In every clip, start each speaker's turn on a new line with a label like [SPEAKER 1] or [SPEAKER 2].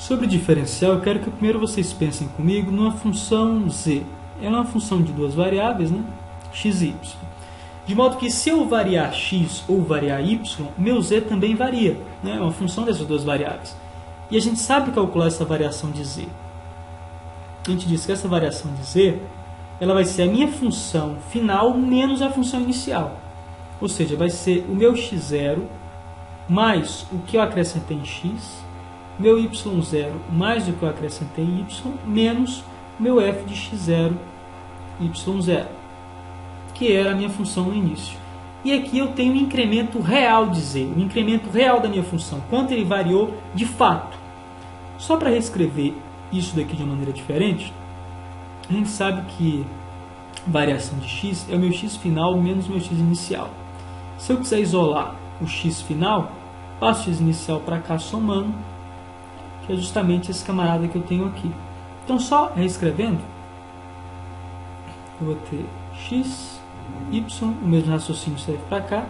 [SPEAKER 1] Sobre diferencial, eu quero que primeiro vocês pensem comigo numa função z. Ela é uma função de duas variáveis, né? X e y. De modo que se eu variar x ou variar y, meu z também varia, né? É uma função dessas duas variáveis. E a gente sabe calcular essa variação de z. A gente diz que essa variação de z, ela vai ser a minha função final menos a função inicial. Ou seja, vai ser o meu x0 mais o que eu acrescentei em x, meu y0 mais o que eu acrescentei em y, menos o meu f de x0, y0, que era a minha função no início. E aqui eu tenho um incremento real de z, o incremento real da minha função, quanto ele variou de fato. Só para reescrever isso daqui de uma maneira diferente, a gente sabe que variação de x é o meu x final menos o meu x inicial. Se eu quiser isolar o x final, passo o x inicial para cá somando, que é justamente esse camarada que eu tenho aqui. Então, só reescrevendo, eu vou ter x, y, o mesmo raciocínio serve para cá,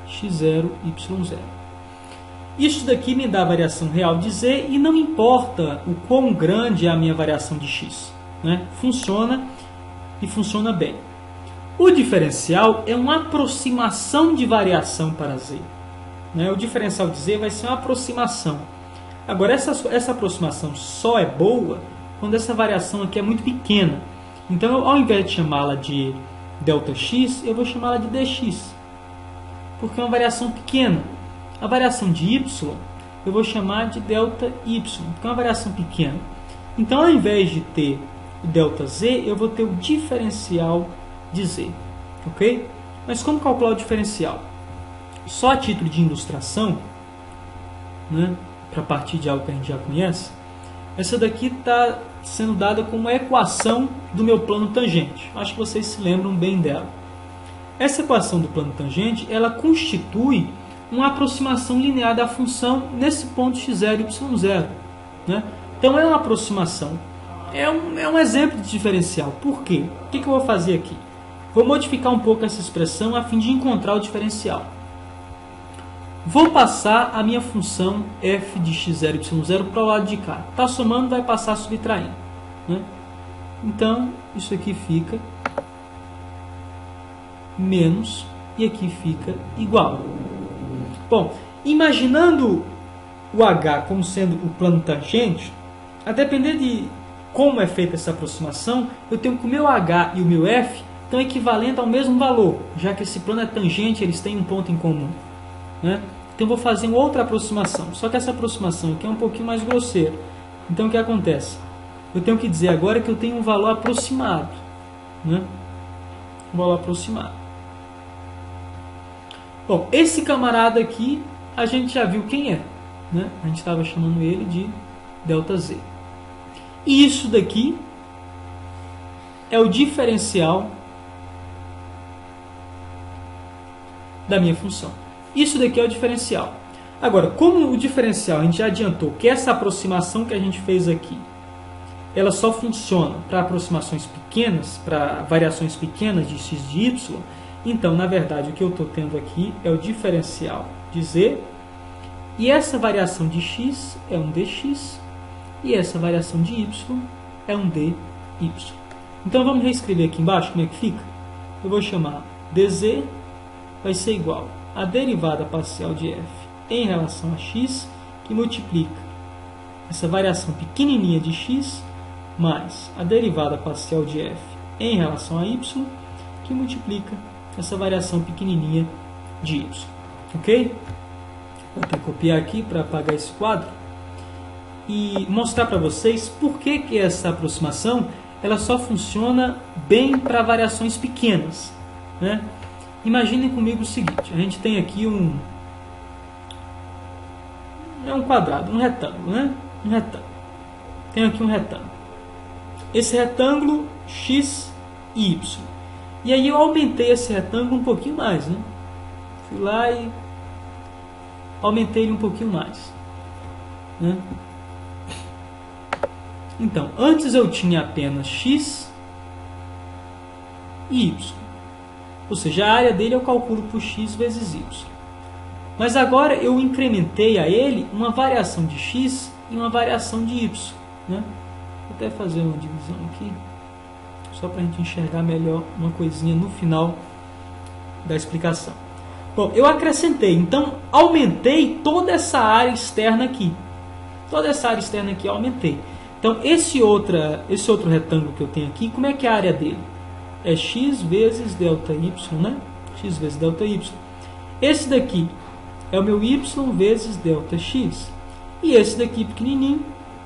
[SPEAKER 1] x0, y0. Isso daqui me dá a variação real de z e não importa o quão grande é a minha variação de x, né? Funciona e funciona bem. O diferencial é uma aproximação de variação para z, né? O diferencial de z vai ser uma aproximação. Agora, essa aproximação só é boa quando essa variação aqui é muito pequena. Então, ao invés de chamá-la de ΔX, eu vou chamá-la de dx, porque é uma variação pequena. A variação de y, eu vou chamar de ΔY, porque é uma variação pequena. Então, ao invés de ter o ΔZ, eu vou ter o diferencial de z. Ok? Mas como calcular o diferencial? Só a título de ilustração, né, para partir de algo que a gente já conhece, essa daqui está sendo dada como a equação do meu plano tangente. Acho que vocês se lembram bem dela. Essa equação do plano tangente, ela constitui uma aproximação linear da função nesse ponto x0 e y0. Né? Então é uma aproximação. É um exemplo de diferencial. Por quê? O que eu vou fazer aqui? Vou modificar um pouco essa expressão a fim de encontrar o diferencial. Vou passar a minha função f de x0 e y0 para o lado de cá. Está somando, vai passar subtraindo. Né? Então, isso aqui fica menos e aqui fica igual. Bom, imaginando o h como sendo o plano tangente, a depender de como é feita essa aproximação, eu tenho que o meu h e o meu f estão equivalentes ao mesmo valor, já que esse plano é tangente, eles têm um ponto em comum. Né? Então eu vou fazer uma outra aproximação, só que essa aproximação aqui é um pouquinho mais grosseira. Então o que acontece? Eu tenho que dizer agora que eu tenho um valor aproximado. Né? Um valor aproximado. Bom, esse camarada aqui, a gente já viu quem é. Né? A gente estava chamando ele de ΔZ. E isso daqui é o diferencial da minha função. Isso daqui é o diferencial. Agora, como o diferencial, a gente já adiantou que essa aproximação que a gente fez aqui, ela só funciona para aproximações pequenas, para variações pequenas de x e de y, então, na verdade, o que eu estou tendo aqui é o diferencial de z, e essa variação de x é um dx, e essa variação de y é um dy. Então, vamos reescrever aqui embaixo como é que fica? Eu vou chamar dz vai ser igual a derivada parcial de f em relação a x, que multiplica essa variação pequenininha de x, mais a derivada parcial de f em relação a y, que multiplica essa variação pequenininha de y. Ok? Vou até copiar aqui para apagar esse quadro e mostrar para vocês por que essa aproximação ela só funciona bem para variações pequenas. Né? Imaginem comigo o seguinte, a gente tem aqui um quadrado, um retângulo, né? Um retângulo. Tem aqui um retângulo. Esse retângulo x e y. E aí eu aumentei esse retângulo um pouquinho mais, né? Fui lá e aumentei ele um pouquinho mais. Né? Então, antes eu tinha apenas x e y. Ou seja, a área dele eu calculo por x vezes y. Mas agora eu incrementei a ele uma variação de x e uma variação de y. Né? Vou até fazer uma divisão aqui, só para a gente enxergar melhor uma coisinha no final da explicação. Bom, eu acrescentei, então aumentei toda essa área externa aqui. Toda essa área externa aqui eu aumentei. Então esse outro retângulo que eu tenho aqui, como é que é a área dele? É x vezes delta y, né? X vezes delta y. Esse daqui é o meu y vezes delta x. E esse daqui pequenininho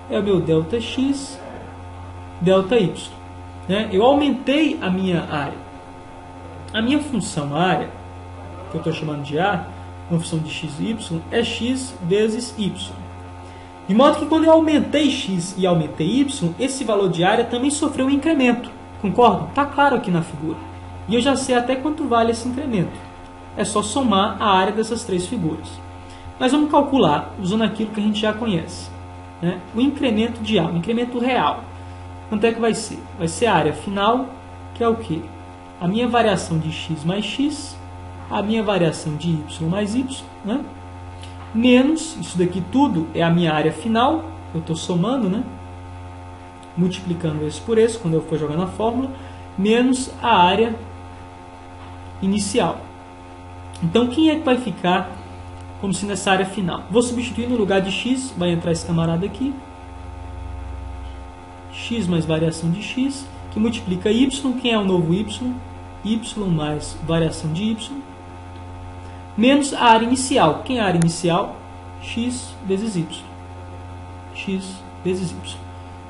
[SPEAKER 1] é o meu delta x, delta y. Né? Eu aumentei a minha área. A minha função área, que eu estou chamando de A, uma função de x e y, é x vezes y. De modo que quando eu aumentei x e aumentei y, esse valor de área também sofreu um incremento. Concordam? Está claro aqui na figura. E eu já sei até quanto vale esse incremento. É só somar a área dessas três figuras. Mas vamos calcular usando aquilo que a gente já conhece. Né? O incremento de A, o incremento real. Quanto é que vai ser? Vai ser a área final, que é o quê? A minha variação de x mais x, a minha variação de y mais y, né? Menos, isso daqui tudo é a minha área final, eu estou somando, né? Multiplicando esse por esse, quando eu for jogar na fórmula, menos a área inicial. Então, quem é que vai ficar como se nessa área final? Vou substituir no lugar de x, vai entrar esse camarada aqui, x mais variação de x, que multiplica y, quem é o novo y? Y mais variação de y, menos a área inicial. Quem é a área inicial? X vezes y. X vezes y.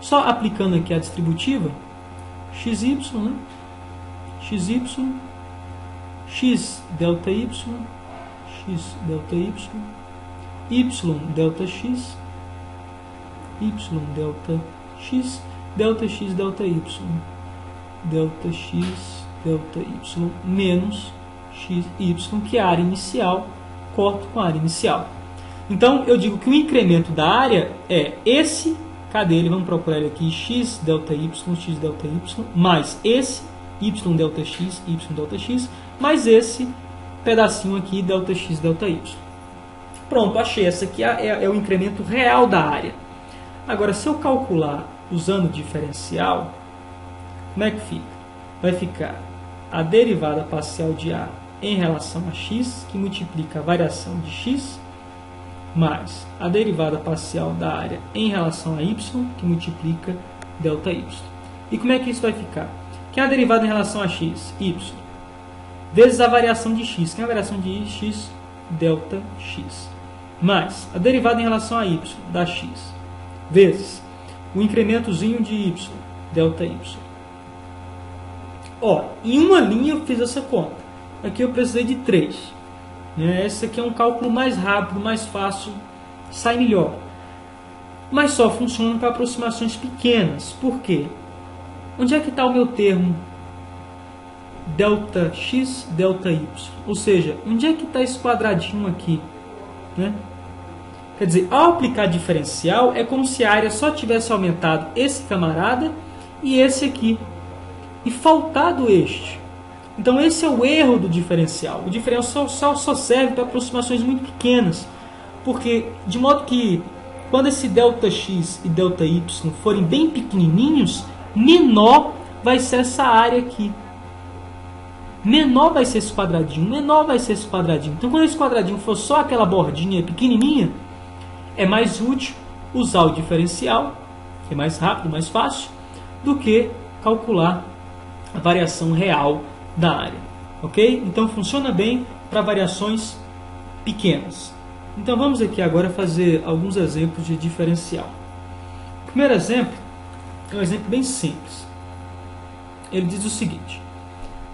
[SPEAKER 1] Só aplicando aqui a distributiva, xy, né? xy, x delta y, x delta y, delta x, delta x, delta x delta y, delta x delta y, menos x, y, que é a área inicial, corto com a área inicial. Então, eu digo que o incremento da área é esse, cadê ele? Vamos procurar ele aqui, x delta y, mais esse, y delta x, mais esse pedacinho aqui, delta x, delta y. Pronto, achei. Essa aqui é o incremento real da área. Agora, se eu calcular usando o diferencial, como é que fica? Vai ficar a derivada parcial de A em relação a x, que multiplica a variação de x, mais a derivada parcial da área em relação a y, que multiplica delta y. E como é que isso vai ficar? Que é a derivada em relação a x? Y. Vezes a variação de x. Que é a variação de x? Delta x. Mais a derivada em relação a y, da x. Vezes o incrementozinho de y, delta y. Ó, em uma linha eu fiz essa conta. Aqui eu precisei de 3. Esse aqui é um cálculo mais rápido, mais fácil, sai melhor. Mas só funciona para aproximações pequenas. Por quê? Onde é que está o meu termo delta x, delta y? Ou seja, onde é que está esse quadradinho aqui? Né? Quer dizer, ao aplicar diferencial, é como se a área só tivesse aumentado esse camarada e esse aqui. E faltado este. Então esse é o erro do diferencial. O diferencial só serve para aproximações muito pequenas. Porque, de modo que, quando esse delta x e delta y forem bem pequenininhos, menor vai ser essa área aqui. Menor vai ser esse quadradinho, menor vai ser esse quadradinho. Então quando esse quadradinho for só aquela bordinha pequenininha, é mais útil usar o diferencial, que é mais rápido, mais fácil, do que calcular a variação real da área, ok? Então funciona bem para variações pequenas. Então vamos aqui agora fazer alguns exemplos de diferencial. O primeiro exemplo é um exemplo bem simples. Ele diz o seguinte: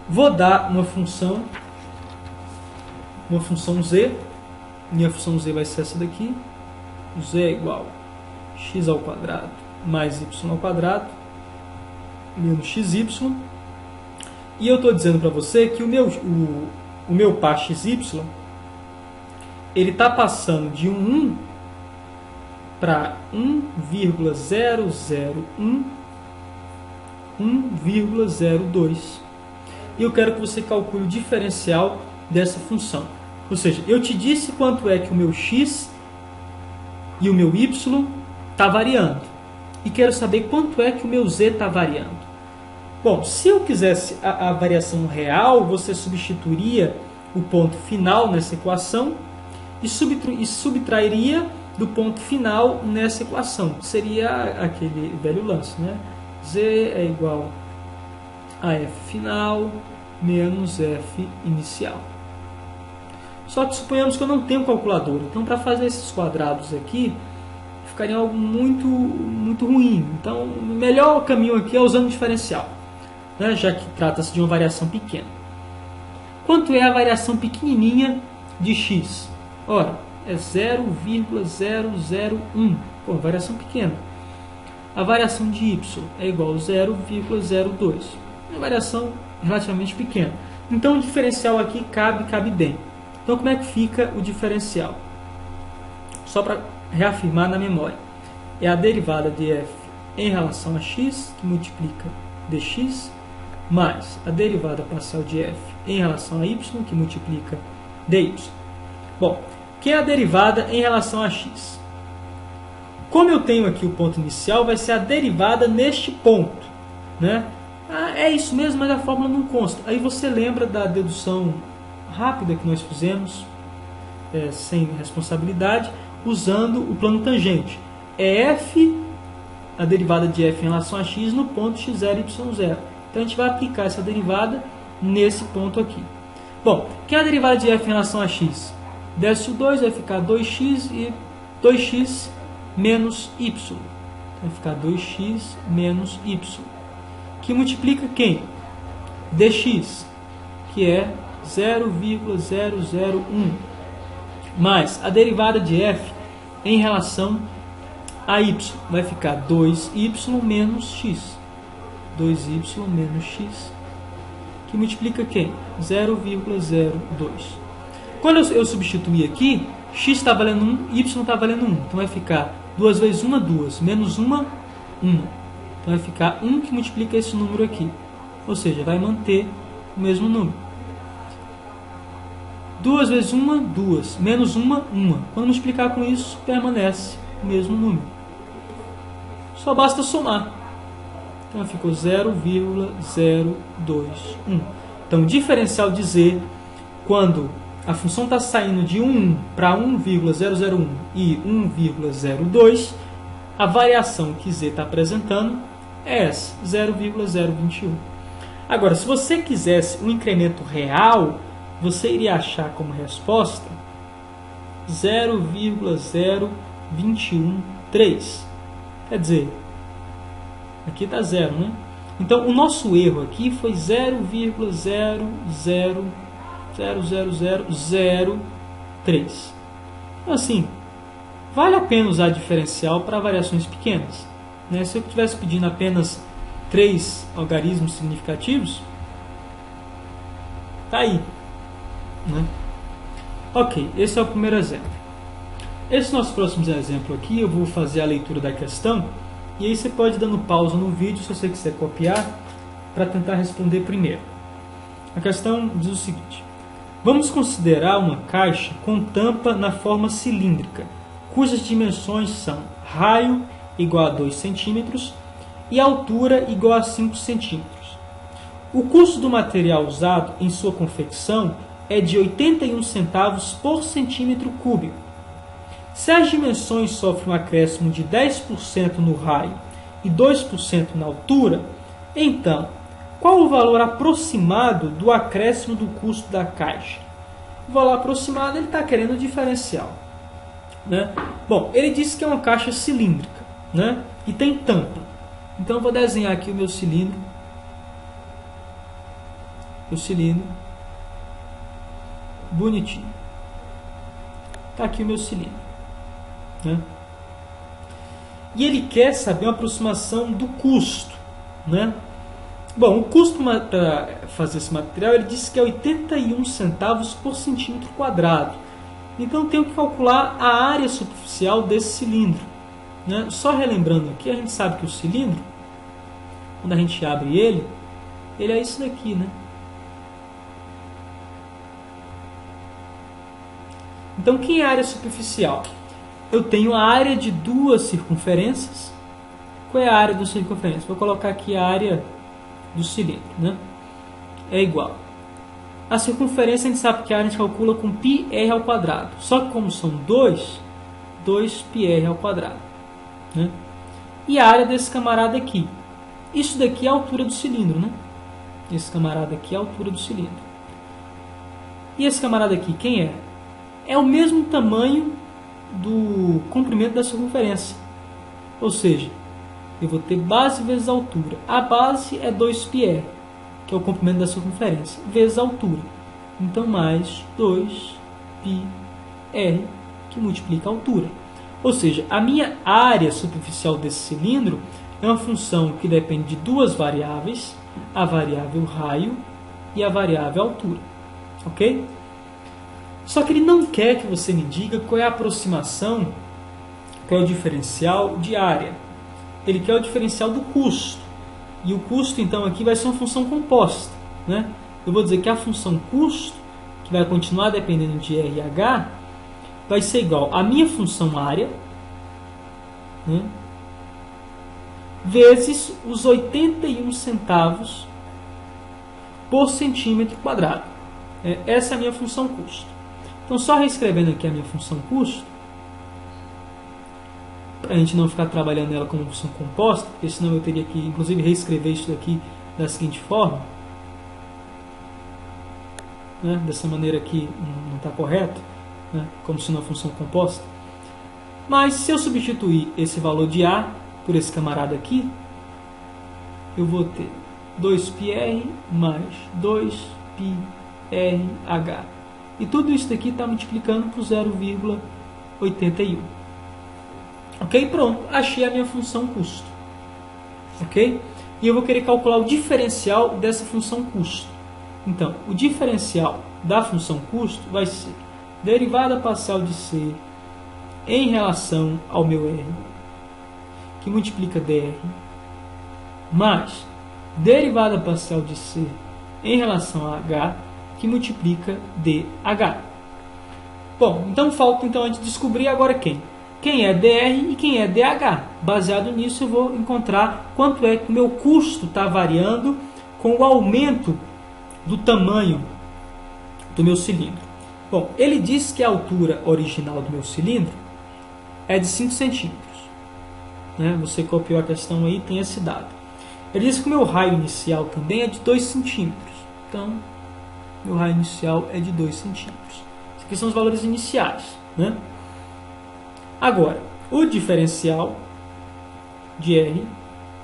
[SPEAKER 1] vou dar uma função z, minha função z vai ser essa daqui, z é igual a x ao quadrado mais y ao quadrado menos xy. E eu estou dizendo para você que o meu par xy, ele está passando de 1 para 1,001,02. E eu quero que você calcule o diferencial dessa função. Ou seja, eu te disse quanto é que o meu x e o meu y está variando. E quero saber quanto é que o meu z está variando. Bom, se eu quisesse a variação real, você substituiria o ponto final nessa equação e subtrairia do ponto final nessa equação. Seria aquele velho lance, né? Z é igual a f final menos f inicial. Só que suponhamos que eu não tenho calculadora. Então, para fazer esses quadrados aqui, ficaria algo muito ruim. Então, o melhor caminho aqui é usando o diferencial, né? Já que trata-se de uma variação pequena. Quanto é a variação pequenininha de x? Ora, é 0,001. Pô, variação pequena. A variação de y é igual a 0,02. Uma variação relativamente pequena. Então, o diferencial aqui cabe bem. Então, como é que fica o diferencial? Só para reafirmar na memória. É a derivada de f em relação a x, que multiplica dx, mais a derivada parcial de f em relação a y, que multiplica dy. Bom, que é a derivada em relação a x? Como eu tenho aqui o ponto inicial, vai ser a derivada neste ponto, né? Ah, é isso mesmo, mas a fórmula não consta. Aí você lembra da dedução rápida que nós fizemos, sem responsabilidade, usando o plano tangente. É f, a derivada de f em relação a x, no ponto x0 e y0. Então a gente vai aplicar essa derivada nesse ponto aqui. Bom, que é a derivada de f em relação a x? Desce o 2, vai ficar 2x e 2x menos y. Vai ficar 2x menos y. Que multiplica quem? dx, que é 0,001. Mais a derivada de f em relação a y. Vai ficar 2y menos x. 2y menos x. Que multiplica quem? 0,02. Quando eu substituir aqui, x está valendo 1, y está valendo 1. Então vai ficar 2 vezes 1, 2. Menos 1, 1. Então vai ficar 1 que multiplica esse número aqui. Ou seja, vai manter o mesmo número. 2 vezes 1, 2. Menos 1, 1. Quando multiplicar com isso, permanece o mesmo número. Só basta somar. Então ficou 0,021. Então, o diferencial de z, quando a função está saindo de 1 para 1,001 e 1,02, a variação que z está apresentando é essa, 0,021. Agora, se você quisesse um incremento real, você iria achar como resposta 0,0213. Quer dizer, aqui está 0, né? Então, o nosso erro aqui foi 0,00003. Então, assim, vale a pena usar diferencial para variações pequenas, né? Se eu estivesse pedindo apenas 3 algarismos significativos, tá aí, né? Ok, esse é o primeiro exemplo. Esse nosso próximo exemplo aqui, eu vou fazer a leitura da questão, e aí você pode ir dando pausa no vídeo se você quiser copiar, para tentar responder primeiro. A questão diz o seguinte: vamos considerar uma caixa com tampa na forma cilíndrica, cujas dimensões são raio igual a 2 centímetros e altura igual a 5 centímetros. O custo do material usado em sua confecção é de 81 centavos por centímetro cúbico. Se as dimensões sofrem um acréscimo de 10% no raio e 2% na altura, então, qual o valor aproximado do acréscimo do custo da caixa? O valor aproximado, ele está querendo o diferencial, né? Bom, ele disse que é uma caixa cilíndrica, né? E tem tampa. Então, eu vou desenhar aqui o meu cilindro. O cilindro. Bonitinho. Está aqui o meu cilindro, né? E ele quer saber uma aproximação do custo, né? Bom, o custo para fazer esse material, ele disse que é 81 centavos por centímetro quadrado. Então, eu tenho que calcular a área superficial desse cilindro, né? Só relembrando aqui, a gente sabe que o cilindro, quando a gente abre ele é isso daqui, né? Então, quem é a área superficial? Eu tenho a área de duas circunferências. Qual é a área da circunferência? Vou colocar aqui a área do cilindro, né? É igual. A circunferência a gente sabe que a gente calcula com πr ao quadrado. Só que como são 2 πr ao quadrado, né? E a área desse camarada aqui. Isso daqui é a altura do cilindro, né? Esse camarada aqui é a altura do cilindro. E esse camarada aqui, quem é? É o mesmo tamanho do comprimento da circunferência. Ou seja, eu vou ter base vezes altura. A base é 2πr, que é o comprimento da circunferência, vezes a altura. Então, mais 2πr, que multiplica a altura. Ou seja, a minha área superficial desse cilindro é uma função que depende de duas variáveis, a variável raio e a variável altura. Ok? Só que ele não quer que você me diga qual é a aproximação, qual é o diferencial de área. Ele quer o diferencial do custo. E o custo, então, aqui vai ser uma função composta, né? Eu vou dizer que a função custo, que vai continuar dependendo de R e H, vai ser igual à minha função área, né, vezes os 81 centavos por centímetro quadrado. Essa é a minha função custo. Então, só reescrevendo aqui a minha função custo, para a gente não ficar trabalhando ela como função composta, porque senão eu teria que, inclusive, reescrever isso daqui da seguinte forma, né, dessa maneira aqui não está correto, né, como se não função composta. Mas se eu substituir esse valor de A por esse camarada aqui, eu vou ter 2πr mais 2πrh. E tudo isso daqui está multiplicando por 0,81. Ok? Pronto. Achei a minha função custo. Ok? E eu vou querer calcular o diferencial dessa função custo. Então, o diferencial da função custo vai ser derivada parcial de C em relação ao meu R, que multiplica dr, mais derivada parcial de C em relação a H, que multiplica dH. Bom, então falta a gente descobrir agora quem é dr e quem é dH. Baseado nisso, eu vou encontrar quanto é que o meu custo está variando com o aumento do tamanho do meu cilindro. Bom, ele diz que a altura original do meu cilindro é de 5 centímetros. Né? Você copiou a questão aí, tem esse dado. Ele diz que o meu raio inicial também é de 2 centímetros. Então, meu raio inicial é de 2 centímetros. Esses aqui são os valores iniciais. Né? Agora, o diferencial de R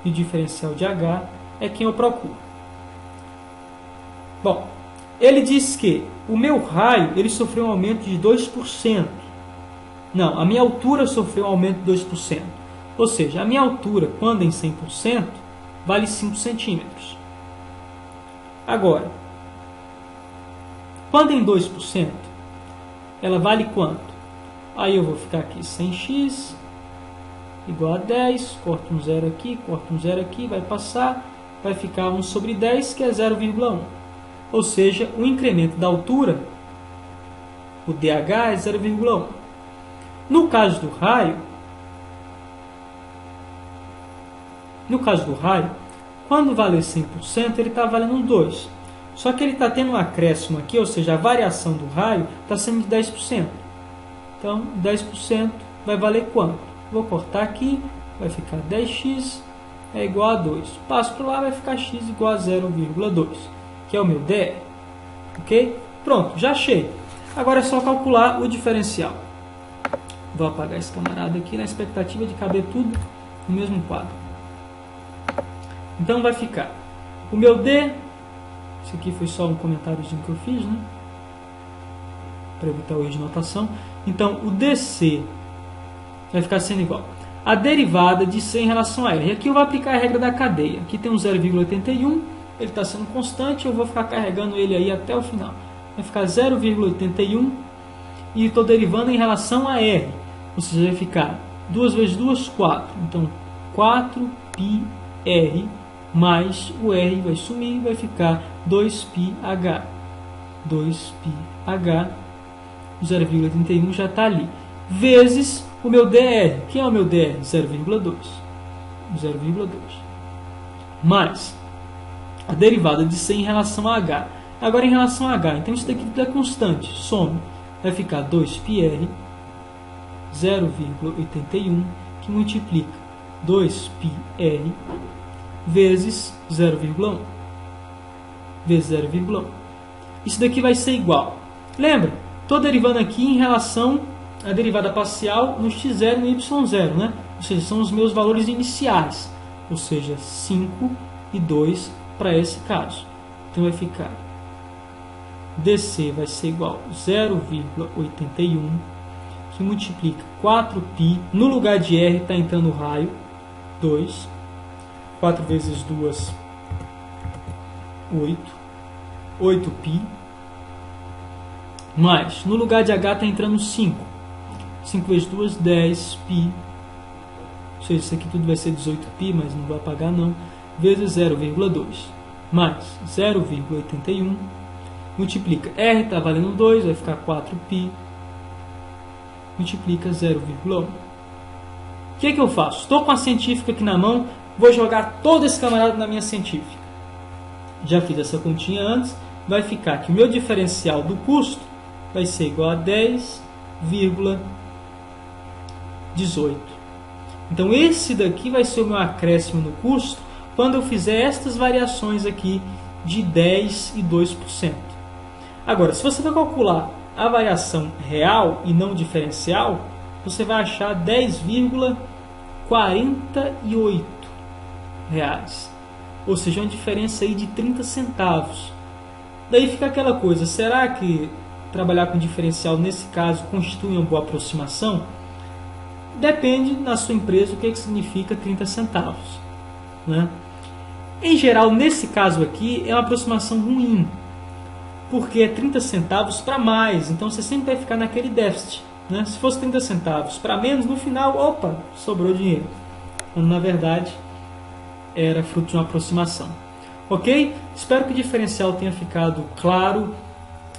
[SPEAKER 1] e o diferencial de H é quem eu procuro. Bom, ele diz que o meu raio ele sofreu um aumento de 2%. Não, a minha altura sofreu um aumento de 2%. Ou seja, a minha altura, quando em 100%, vale 5 centímetros. Agora, quando em 2%, ela vale quanto? Aí eu vou ficar aqui 100x igual a 10, corto um zero aqui, vai passar, vai ficar 1 sobre 10, que é 0,1. Ou seja, o incremento da altura, o dH, é 0,1. No caso do raio, quando valer 100%, ele está valendo 2. Só que ele está tendo um acréscimo aqui, ou seja, a variação do raio está sendo de 10%. Então, 10% vai valer quanto? Vou cortar aqui, vai ficar 10x é igual a 2. Passo para lá, vai ficar x igual a 0,2, que é o meu dr. Ok? Pronto, já achei. Agora é só calcular o diferencial. Vou apagar esse camarada aqui na expectativa de caber tudo no mesmo quadro. Então vai ficar o meu D, isso aqui foi só um comentáriozinho que eu fiz, né? Para evitar o erro de notação. Então o DC vai ficar sendo igual a derivada de C em relação a R. E aqui eu vou aplicar a regra da cadeia. Aqui tem um 0,81, ele está sendo constante, eu vou ficar carregando ele aí até o final. Vai ficar 0,81 e estou derivando em relação a R. Ou seja, vai ficar 2 vezes 2, 4. Então 4πr mais o R vai sumir, vai ficar 2πh. 2πh o 0,31 já está ali. Vezes o meu DR. Quem é o meu DR? 0,2. 0,2. Mais a derivada de C em relação a H. Agora em relação a H, então isso daqui tudo é constante. Some. Vai ficar 2πr 0,81 que multiplica 2πr vezes 0,1. Vezes 0,1. Isso daqui vai ser igual. Lembra? Estou derivando aqui em relação à derivada parcial no x0 e no y0, né? Ou seja, são os meus valores iniciais. Ou seja, 5 e 2 para esse caso. Então vai ficar dc vai ser igual a 0,81 que multiplica 4π. No lugar de r está entrando o raio 2. 4 vezes 2, 8. 8π. Mais, no lugar de h está entrando 5. 5 vezes 2, 10π. Ou seja, isso aqui tudo vai ser 18π, mas não vai apagar não. Vezes 0,2. Mais 0,81. Multiplica. R está valendo 2, vai ficar 4π. Multiplica 0,1. O que eu faço? Estou com a científica aqui na mão. Vou jogar todo esse camarada na minha científica. Já fiz essa continha antes. Vai ficar que o meu diferencial do custo vai ser igual a 10,18. Então esse daqui vai ser o meu acréscimo no custo quando eu fizer estas variações aqui de 10 e 2%. Agora, se você for calcular a variação real e não diferencial, você vai achar 10,48 reais. Ou seja, uma diferença aí de 30 centavos. Daí fica aquela coisa, será que trabalhar com diferencial nesse caso constitui uma boa aproximação? Depende na sua empresa o que significa 30 centavos. Né? Em geral, nesse caso aqui, é uma aproximação ruim, porque é 30 centavos para mais, então você sempre vai ficar naquele déficit. Né? Se fosse 30 centavos para menos, no final, opa, sobrou dinheiro. Quando na verdade era fruto de uma aproximação. Ok? Espero que o diferencial tenha ficado claro.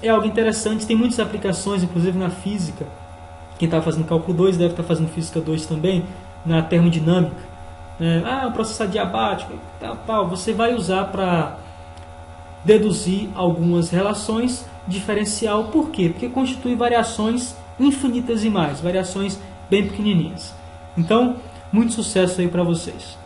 [SPEAKER 1] É algo interessante, tem muitas aplicações, inclusive na física. Quem está fazendo cálculo 2 deve estar fazendo física 2 também, na termodinâmica. Um processo adiabático, tal. Você vai usar para deduzir algumas relações diferencial. Por quê? Porque constitui variações infinitesimais, variações bem pequenininhas. Então, muito sucesso aí para vocês.